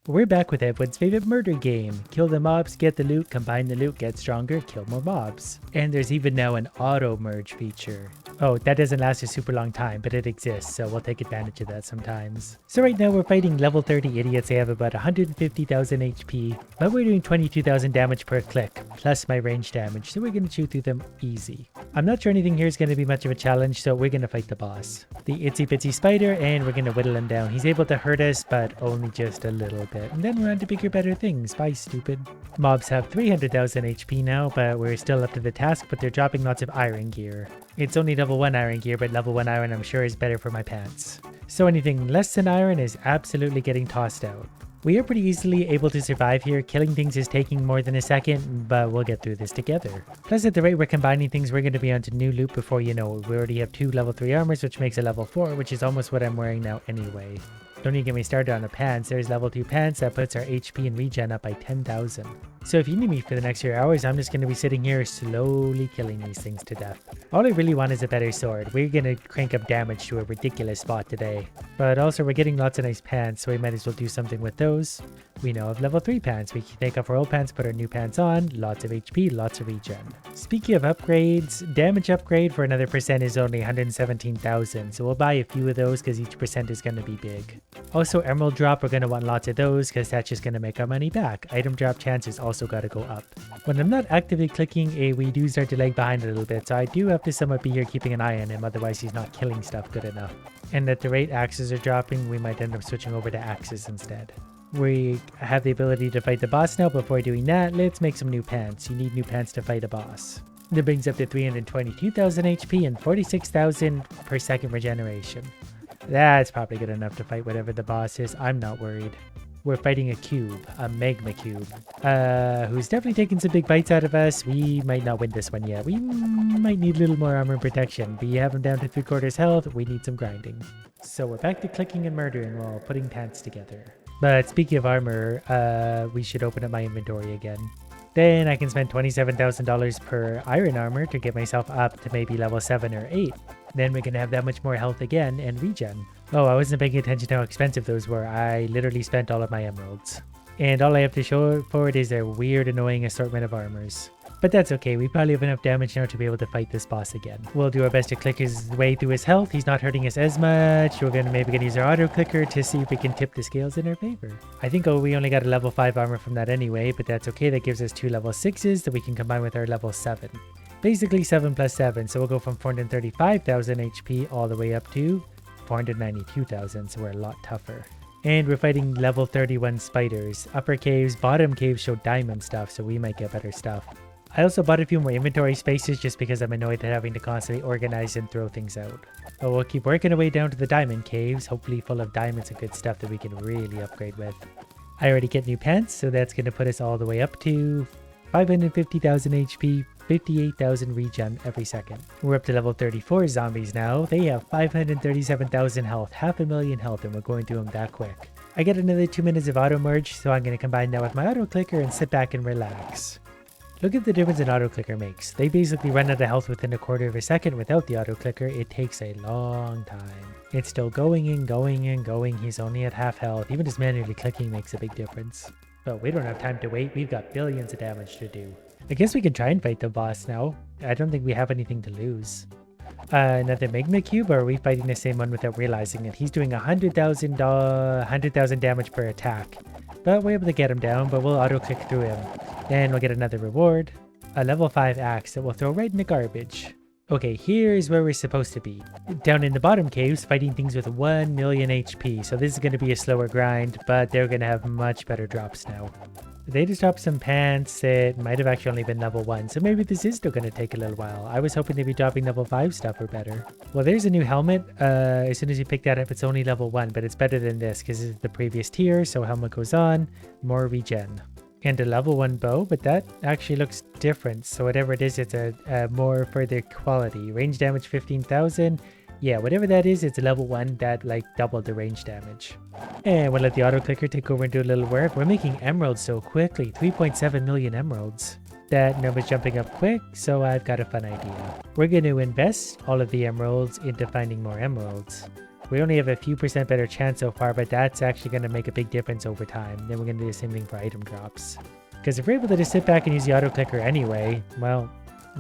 We're back with everyone's favorite murder game. Kill the mobs, get the loot, combine the loot, get stronger, kill more mobs. And there's even now an auto merge feature. Oh, that doesn't last a super long time, but it exists, so we'll take advantage of that sometimes. So right now we're fighting level 30 idiots. They have about 150,000 HP, but we're doing 22,000 damage per click, plus my range damage, so we're going to chew through them easy. I'm not sure anything here is going to be much of a challenge, so we're going to fight the boss. The itsy bitsy spider, and we're going to whittle him down. He's able to hurt us, but only just a little bit. And then we're on to bigger, better things. Bye, stupid. Mobs have 300,000 HP now, but we're still up to the task, but they're dropping lots of iron gear. It's only level 1 iron gear, but level 1 iron I'm sure is better for my pants. So anything less than iron is absolutely getting tossed out. We are pretty easily able to survive here. Killing things is taking more than a second, but we'll get through this together. Plus, at the rate we're combining things, we're going to be onto new loot before you know it. We already have 2 level 3 armors, which makes a level 4, which is almost what I'm wearing now anyway. Don't even get me started on the pants. There's level 2 pants that puts our HP and regen up by 10,000. So if you need me for the next few hours, I'm just going to be sitting here slowly killing these things to death. All I really want is a better sword. We're going to crank up damage to a ridiculous spot today. But also we're getting lots of nice pants, so we might as well do something with those. We now have level 3 pants. We can take off our old pants, put our new pants on. Lots of HP, lots of regen. Speaking of upgrades, damage upgrade for another percent is only 117,000. So we'll buy a few of those because each percent is going to be big. Also, emerald drop, we're going to want lots of those because that's just going to make our money back. Item drop chances also got to go up. When I'm not actively clicking A, we do start to lag behind a little bit, so I do have to somewhat be here keeping an eye on him, otherwise he's not killing stuff good enough. And at the rate axes are dropping, we might end up switching over to axes instead. We have the ability to fight the boss now. Before doing that, let's make some new pants. You need new pants to fight a boss. That brings up to 322,000 HP and 46,000 per second regeneration. That's probably good enough to fight whatever the boss is. I'm not worried. We're fighting a cube, a magma cube, who's definitely taking some big bites out of us. We might not win this one yet. We might need a little more armor and protection. We have him down to 3/4 health. We need some grinding. So we're back to clicking and murdering while putting pants together. But speaking of armor, we should open up my inventory again. Then I can spend $27,000 per iron armor to get myself up to maybe level 7 or 8. Then we're going to have that much more health again and regen. Oh, I wasn't paying attention to how expensive those were. I literally spent all of my emeralds. And all I have to show for it is a weird, annoying assortment of armors. But that's okay, we probably have enough damage now to be able to fight this boss again. We'll do our best to click his way through his health. He's not hurting us as much. We're maybe gonna use our auto clicker to see if we can tip the scales in our favor. I think we only got a level 5 armor from that anyway, but that's okay. That gives us 2 level 6s that we can combine with our level 7. Basically 7 plus 7, so we'll go from 435,000 HP all the way up to 492,000, so we're a lot tougher. And we're fighting level 31 spiders. Upper caves, bottom caves show diamond stuff, so we might get better stuff. I also bought a few more inventory spaces just because I'm annoyed at having to constantly organize and throw things out. But we'll keep working our way down to the diamond caves, hopefully full of diamonds and good stuff that we can really upgrade with. I already get new pants, so that's going to put us all the way up to 550,000 HP, 58,000 regen every second. We're up to level 34 zombies now. They have 537,000 health, 500,000 health, and we're going through them that quick. I get another 2 minutes of auto merge, so I'm going to combine that with my auto clicker and sit back and relax. Look at the difference an auto clicker makes. They basically run out of health within a 1/4 of a second. Without the auto clicker, it takes a long time. It's still going and going and going. He's only at half health. Even just manually clicking makes a big difference. But we don't have time to wait. We've got billions of damage to do. I guess we can try and fight the boss now. I don't think we have anything to lose. Another magma cube, or are we fighting the same one without realizing it? He's doing 100,000 damage per attack. But we're able to get him down, but we'll auto click through him. Then we'll get another reward. A level 5 axe that we'll throw right in the garbage. Okay, here's where we're supposed to be. Down in the bottom caves, fighting things with 1 million HP. So this is going to be a slower grind, but they're going to have much better drops now. They just dropped some pants that might have actually only been level 1, so maybe this is still going to take a little while. I was hoping they'd be dropping level 5 stuff or better. Well, there's a new helmet. As soon as you pick that up, it's only level 1, but it's better than this because it's the previous tier, so helmet goes on, more regen. And a level 1 bow, but that actually looks different, so whatever it is, it's a more further quality. Range damage 15,000. Yeah, whatever that is, it's a level 1 that like doubled the range damage. And we'll let the auto clicker take over and do a little work. We're making emeralds so quickly, 3.7 million emeralds. That number's jumping up quick, so I've got a fun idea. We're going to invest all of the emeralds into finding more emeralds. We only have a few percent better chance so far, but that's actually going to make a big difference over time. Then we're going to do the same thing for item drops. Because if we're able to just sit back and use the auto clicker anyway, well,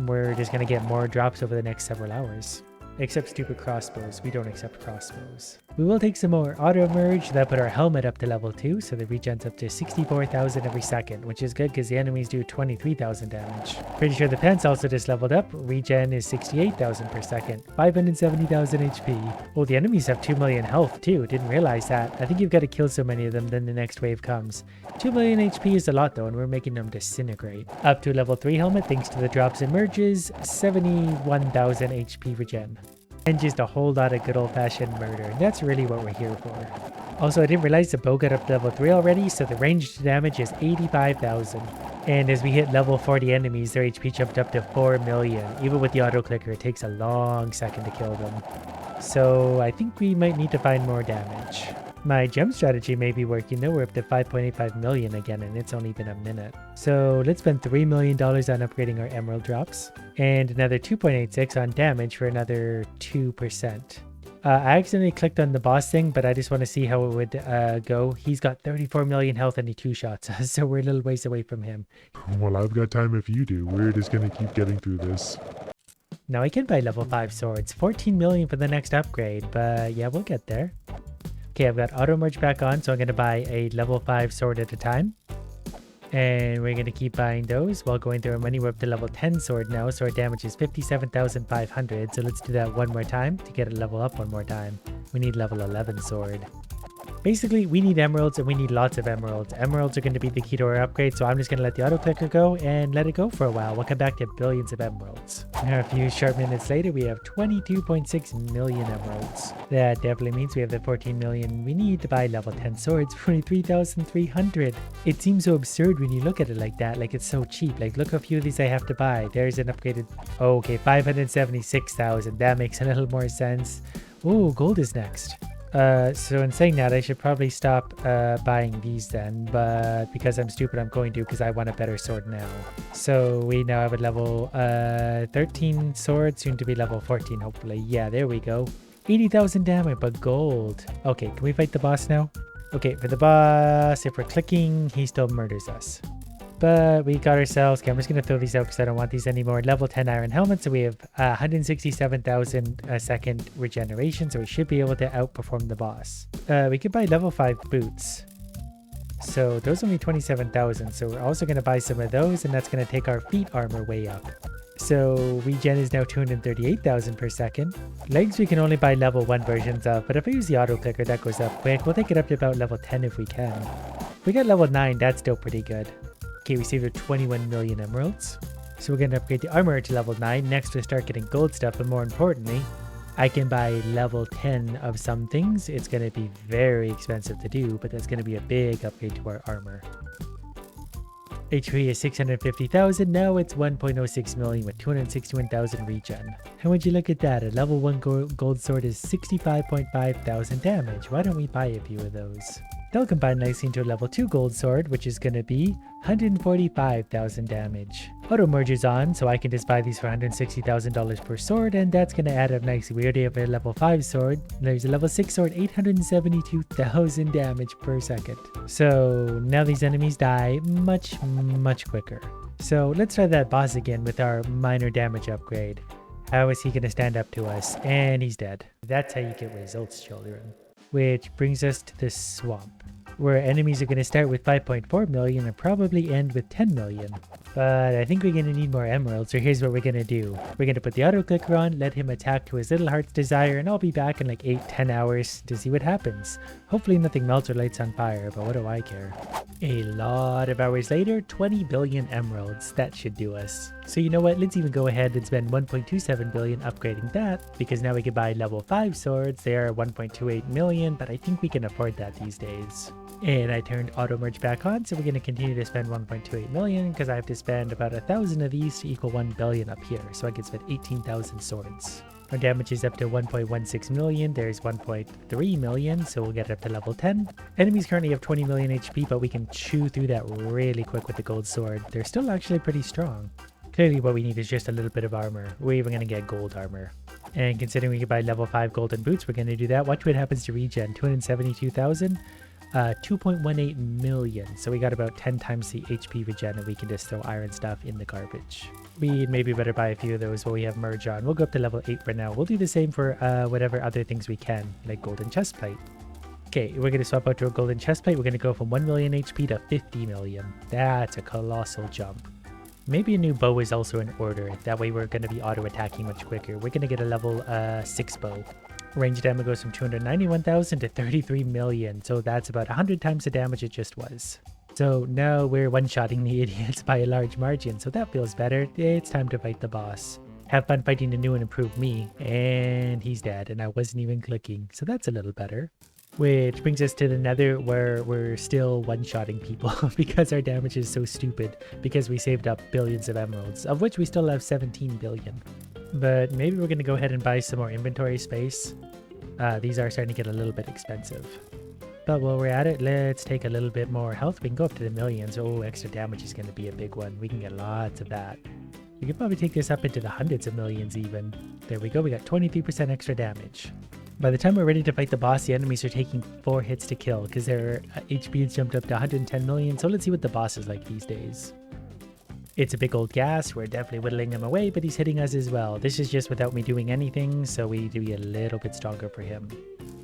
we're just going to get more drops over the next several hours. Except stupid crossbows. We don't accept crossbows. We will take some more auto merge. That put our helmet up to level 2, so the regen's up to 64,000 every second, which is good because the enemies do 23,000 damage. Pretty sure the pants also just leveled up. Regen is 68,000 per second, 570,000 HP. Oh, the enemies have 2 million health too. Didn't realize that. I think you've got to kill so many of them, then the next wave comes. 2 million HP is a lot though, and we're making them disintegrate. Up to level 3 helmet thanks to the drops and merges, 71,000 HP regen. And just a whole lot of good old-fashioned murder. That's really what we're here for. Also, I didn't realize the bow got up to level 3 already, so the ranged damage is 85,000. And as we hit level 40 enemies, their HP jumped up to 4 million. Even with the auto-clicker, it takes a long second to kill them. So I think we might need to find more damage. My gem strategy may be working though. We're up to 5.85 million again, and it's only been a minute. So let's spend $3 million on upgrading our emerald drops, and another 2.86 on damage for another 2%. I accidentally clicked on the boss thing, but I just want to see how it would go. He's got 34 million health and he 2-shots us, so we're a little ways away from him. Well, I've got time if you do. We're just gonna keep getting through this. Now I can buy level 5 swords, 14 million for the next upgrade, but yeah, we'll get there. Okay, I've got auto merge back on, so I'm going to buy a level 5 sword at a time. And we're going to keep buying those while going through our money. We're up to level 10 sword now, so our damage is 57,500. So let's do that one more time to get it level up one more time. We need level 11 sword. Basically, we need emeralds and we need lots of emeralds. Emeralds are going to be the key to our upgrade, so I'm just going to let the auto clicker go and let it go for a while. We'll come back to billions of emeralds. Now, a few short minutes later, we have 22.6 million emeralds. That definitely means we have the 14 million we need to buy level 10 swords for 23,300. It seems so absurd when you look at it like that, like it's so cheap. Like, look how few of these I have to buy. There's an upgraded... Oh, okay, 576,000. That makes a little more sense. Oh, gold is next. So in saying that, I should probably stop buying these then, but because I'm stupid, I'm going to because I want a better sword now. So we now have a level 13 sword, soon to be level 14, hopefully. Yeah, there we go. 80,000 damage, but gold. Okay, can we fight the boss now? Okay, for the boss, if we're clicking, he still murders us. But we got ourselves, okay, I'm just going to throw these out because I don't want these anymore. Level 10 iron helmet, so we have 167,000 second regeneration, so we should be able to outperform the boss. We could buy level 5 boots. So those only 27,000, so we're also going to buy some of those, and that's going to take our feet armor way up. So regen is now 238,000 per second. Legs we can only buy level 1 versions of, but if I use the auto clicker, that goes up quick. We'll take it up to about level 10 if we can. If we got level 9, that's still pretty good. Okay, we saved 21 million emeralds. So we're going to upgrade the armor to level 9. Next, we'll start getting gold stuff, and more importantly, I can buy level 10 of some things. It's going to be very expensive to do, but that's going to be a big upgrade to our armor. HP is 650,000. Now it's 1.06 million with 261,000 regen. And would you look at that? A level 1 gold sword is 65.5 thousand damage. Why don't we buy a few of those? They'll combine nicely into a level 2 gold sword, which is going to be 145,000 damage. Auto merge is on, so I can just buy these for $160,000 per sword, and that's going to add up nicely. We already have a level 5 sword. There's a level 6 sword, 872,000 damage per second. So now these enemies die much, much quicker. So let's try that boss again with our minor damage upgrade. How is he going to stand up to us? And he's dead. That's how you get results, children. Which brings us to the swamp, where enemies are going to start with 5.4 million and probably end with 10 million. But I think we're going to need more emeralds, so here's what we're going to do. We're going to put the auto clicker on, let him attack to his little heart's desire, and I'll be back in like 8-10 hours to see what happens. Hopefully nothing melts or lights on fire, but what do I care? A lot of hours later, 20 billion emeralds. That should do us. So you know what, let's even go ahead and spend 1.27 billion upgrading that, because now we can buy level 5 swords. They are 1.28 million, but I think we can afford that these days. And I turned auto merge back on, so we're going to continue to spend 1.28 million because I have to spend about 1,000 of these to equal 1 billion up here, so I can spend 18,000 swords. Our damage is up to 1.16 million, there's 1.3 million, so we'll get it up to level 10. Enemies currently have 20 million HP, but we can chew through that really quick with the gold sword. They're still actually pretty strong. Clearly what we need is just a little bit of armor. We're even going to get gold armor. And considering we can buy level 5 golden boots, we're going to do that. Watch what happens to regen. 272,000, 2.18 million. So we got about 10 times the HP regen, and we can just throw iron stuff in the garbage. We maybe better buy a few of those while we have merge on. We'll go up to level 8 for now. We'll do the same for whatever other things we can, like golden chestplate. Okay, we're going to swap out to a golden chestplate. We're going to go from 1 million HP to 50 million. That's a colossal jump. Maybe a new bow is also in order. That way we're going to be auto-attacking much quicker. We're going to get a level 6 bow. Range damage goes from 291,000 to 33 million. So that's about 100 times the damage it just was. So now we're one-shotting the idiots by a large margin. So that feels better. It's time to fight the boss. Have fun fighting the new and improved me. And he's dead. And I wasn't even clicking. So that's a little better. Which brings us to the nether, where we're still one-shotting people because our damage is so stupid, because we saved up billions of emeralds, of which we still have 17 billion. But maybe we're going to go ahead and buy some more inventory space. These are starting to get a little bit expensive. But while we're at it, let's take a little bit more health. We can go up to the millions. Oh, extra damage is going to be a big one. We can get lots of that. We could probably take this up into the hundreds of millions even. There we go. We got 23% extra damage. By the time we're ready to fight the boss, the enemies are taking 4 hits to kill because their HP has jumped up to 110 million. So let's see what the boss is like these days. It's a big old gas. We're definitely whittling him away, but he's hitting us as well. This is just without me doing anything, so we need to be a little bit stronger for him.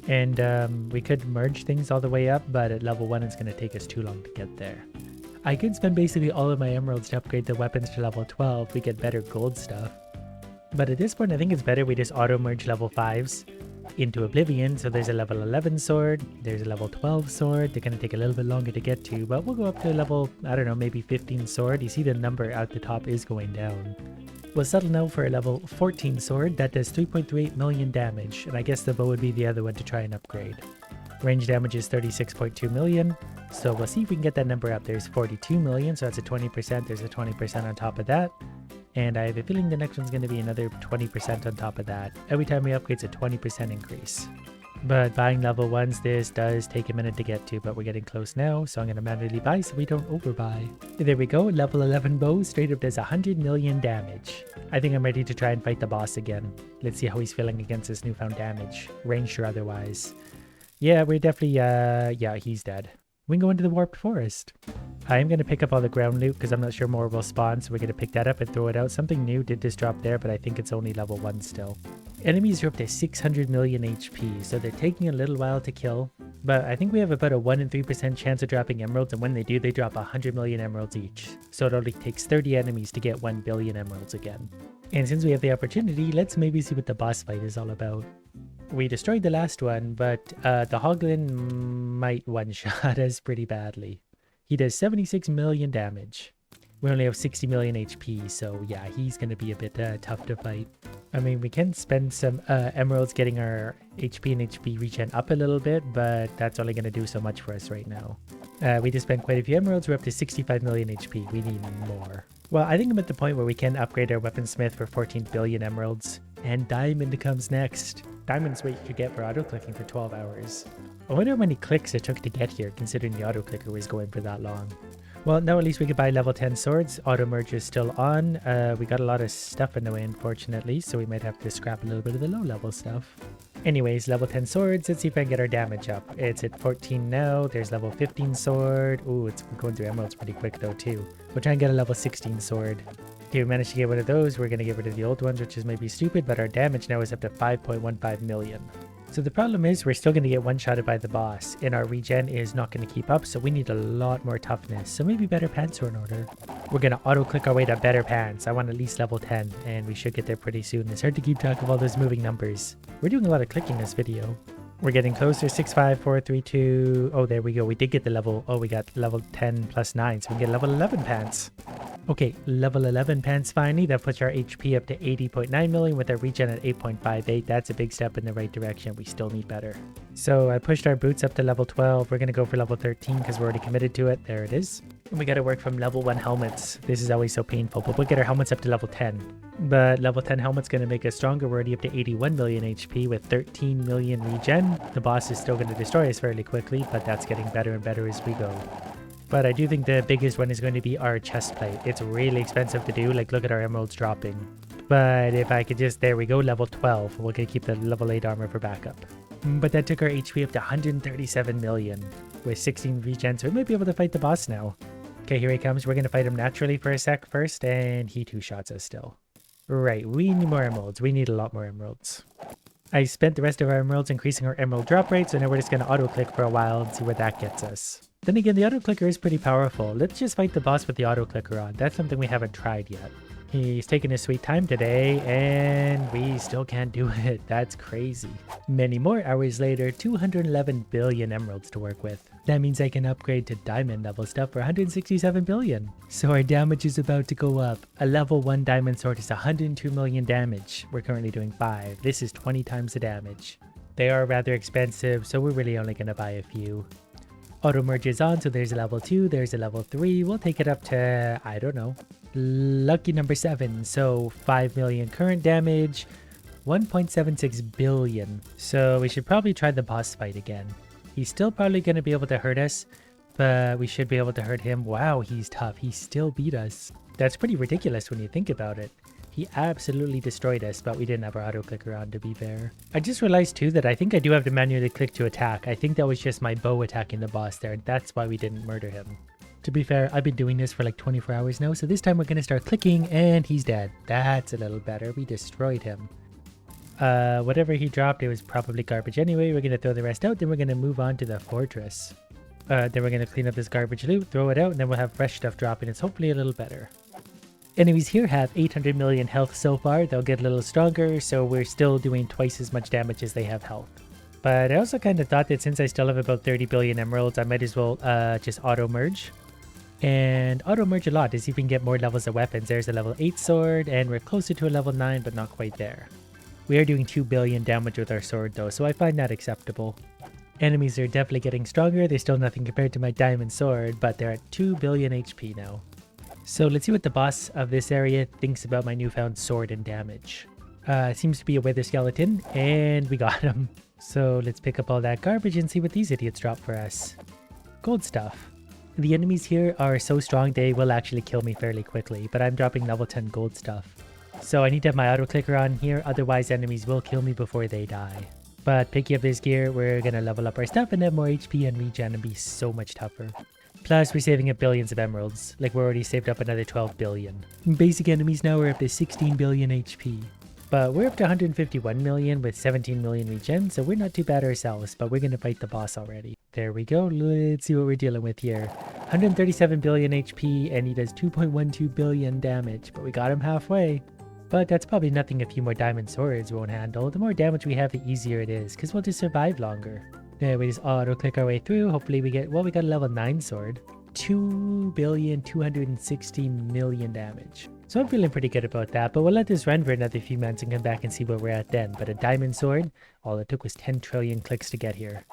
And we could merge things all the way up, but at level 1 it's going to take us too long to get there. I could spend basically all of my emeralds to upgrade the weapons to level 12. We get better gold stuff. But at this point, I think it's better we just auto-merge level 5s into Oblivion. So there's a level 11 sword, there's a level 12 sword. They're going to take a little bit longer to get to, but we'll go up to level, I don't know, maybe 15 sword. You see the number at the top is going down. We'll settle now for a level 14 sword that does 3.38 million damage, and I guess the bow would be the other one to try and upgrade. Range damage is 36.2 million, so we'll see if we can get that number up. There's 42 million, so that's a 20%. There's a 20% on top of that. And I have a feeling the next one's going to be another 20% on top of that. Every time we upgrade, it's a 20% increase. But buying level 1s, this does take a minute to get to, but we're getting close now, so I'm going to manually buy so we don't overbuy. There we go, level 11 bow straight up does 100 million damage. I think I'm ready to try and fight the boss again. Let's see how he's feeling against this newfound damage, ranged or otherwise. Yeah, we're definitely, yeah, he's dead. We can go into the Warped Forest. I am going to pick up all the ground loot because I'm not sure more will spawn, so we're going to pick that up and throw it out. Something new did just drop there, but I think it's only level 1 still. Enemies are up to 600 million HP, so they're taking a little while to kill. But I think we have about a 1 in 3% chance of dropping emeralds, and when they do, they drop 100 million emeralds each. So it only takes 30 enemies to get 1 billion emeralds again. And since we have the opportunity, let's maybe see what the boss fight is all about. We destroyed the last one, but the Hoglin might one-shot us pretty badly. He does 76 million damage. We only have 60 million HP, so yeah, he's going to be a bit tough to fight. I mean, we can spend some emeralds getting our HP and HP regen up a little bit, but that's only going to do so much for us right now. We just spent quite a few emeralds. We're up to 65 million HP. We need more. Well, I think I'm at the point where we can upgrade our weaponsmith for 14 billion emeralds. And diamond comes next. Diamond's what you could get for auto-clicking for 12 hours. I wonder how many clicks it took to get here, considering the auto-clicker was going for that long. Well, now at least we could buy level 10 swords. Auto-merge is still on. We got a lot of stuff in the way, unfortunately, so we might have to scrap a little bit of the low-level stuff. Anyways, level 10 swords. Let's see if I can get our damage up. It's at 14 now. There's level 15 sword. Ooh, it's going through emeralds pretty quick, though, too. We'll try and get a level 16 sword. Okay, we managed to get rid of those. We're going to get rid of the old ones, which is maybe stupid, but our damage now is up to 5.15 million. So the problem is we're still going to get one-shotted by the boss, and our regen is not going to keep up, so we need a lot more toughness. So maybe better pants are in order. We're going to auto-click our way to better pants. I want at least level 10, and we should get there pretty soon. It's hard to keep track of all those moving numbers. We're doing a lot of clicking this video. We're getting closer. 6, 5, 4, 3, 2. Oh, there we go. We did get the level. Oh, we got level 10 plus 9, so we can get level 11 pants. Okay, level 11 pants finally. That puts our HP up to 80.9 million with our regen at 8.58. That's a big step in the right direction. We still need better. So I pushed our boots up to level 12. We're going to go for level 13 because we're already committed to it. There it is. And we got to work from level 1 helmets. This is always so painful, but we'll get our helmets up to level 10. But level 10 helmet's going to make us stronger. We're already up to 81 million HP with 13 million regen. The boss is still going to destroy us fairly quickly, but that's getting better and better as we go. But I do think the biggest one is going to be our chest plate. It's really expensive to do. Like, look at our emeralds dropping. But if I could just, there we go, level 12. We're going to keep the level 8 armor for backup. But that took our HP up to 137 million with 16 regen, so we might be able to fight the boss now. Okay, here he comes. We're going to fight him naturally for a sec first, and he two-shots us still. Right, we need more emeralds. We need a lot more emeralds. I spent the rest of our emeralds increasing our emerald drop rate, so now we're just going to auto-click for a while and see where that gets us. Then again, the auto-clicker is pretty powerful. Let's just fight the boss with the auto-clicker on. That's something we haven't tried yet. He's taking his sweet time today, and we still can't do it. That's crazy. Many more hours later, 211 billion emeralds to work with. That means I can upgrade to diamond level stuff for 167 billion. So our damage is about to go up. A level 1 diamond sword is 102 million damage. We're currently doing 5. This is 20 times the damage. They are rather expensive, so we're really only going to buy a few. Auto merge is on, so there's a level 2, there's a level 3. We'll take it up to, I don't know, lucky number 7. So 5 million current damage, 1.76 billion. So we should probably try the boss fight again. He's still probably going to be able to hurt us, but we should be able to hurt him. Wow, he's tough. He still beat us. That's pretty ridiculous when you think about it. He absolutely destroyed us, but we didn't have our auto clicker on, to be fair. I just realized too that I think I do have to manually click to attack. I think that was just my bow attacking the boss there. That's why we didn't murder him. To be fair, I've been doing this for like 24 hours now, so this time we're going to start clicking and he's dead. That's a little better. We destroyed him. Whatever he dropped, it was probably garbage anyway. We're going to throw the rest out, then we're going to move on to the fortress. Then we're going to clean up this garbage loot, throw it out, and then we'll have fresh stuff drop in. It's hopefully a little better. Enemies here have 800 million health so far. They'll get a little stronger, so we're still doing twice as much damage as they have health. But I also kind of thought that since I still have about 30 billion emeralds, I might as well just auto-merge. And auto-merge a lot is you can get more levels of weapons. There's a level 8 sword, and we're closer to a level 9, but not quite there. We are doing 2 billion damage with our sword though, so I find that acceptable. Enemies are definitely getting stronger. They're still nothing compared to my diamond sword, but they're at 2 billion HP now. So let's see what the boss of this area thinks about my newfound sword and damage. Seems to be a wither skeleton, and we got him. So let's pick up all that garbage and see what these idiots drop for us. Gold stuff. The enemies here are so strong they will actually kill me fairly quickly, but I'm dropping level 10 gold stuff. So I need to have my auto clicker on here, otherwise enemies will kill me before they die. But picking up this gear, we're gonna level up our stuff and have more HP and regen and be so much tougher. Plus, we're saving up billions of emeralds. Like, we're already saved up another 12 billion. Basic enemies now are up to 16 billion HP. But we're up to 151 million with 17 million regen, so we're not too bad ourselves, but we're gonna fight the boss already. There we go. Let's see what we're dealing with here. 137 billion HP, and he does 2.12 billion damage, but we got him halfway. But that's probably nothing a few more diamond swords won't handle. The more damage we have, the easier it is, because we'll just survive longer. There, we just auto-click our way through. Hopefully we get, well, we got a level 9 sword. 2,260 million damage. So I'm feeling pretty good about that, but we'll let this run for another few months and come back and see where we're at then. But a diamond sword, all it took was 10 trillion clicks to get here.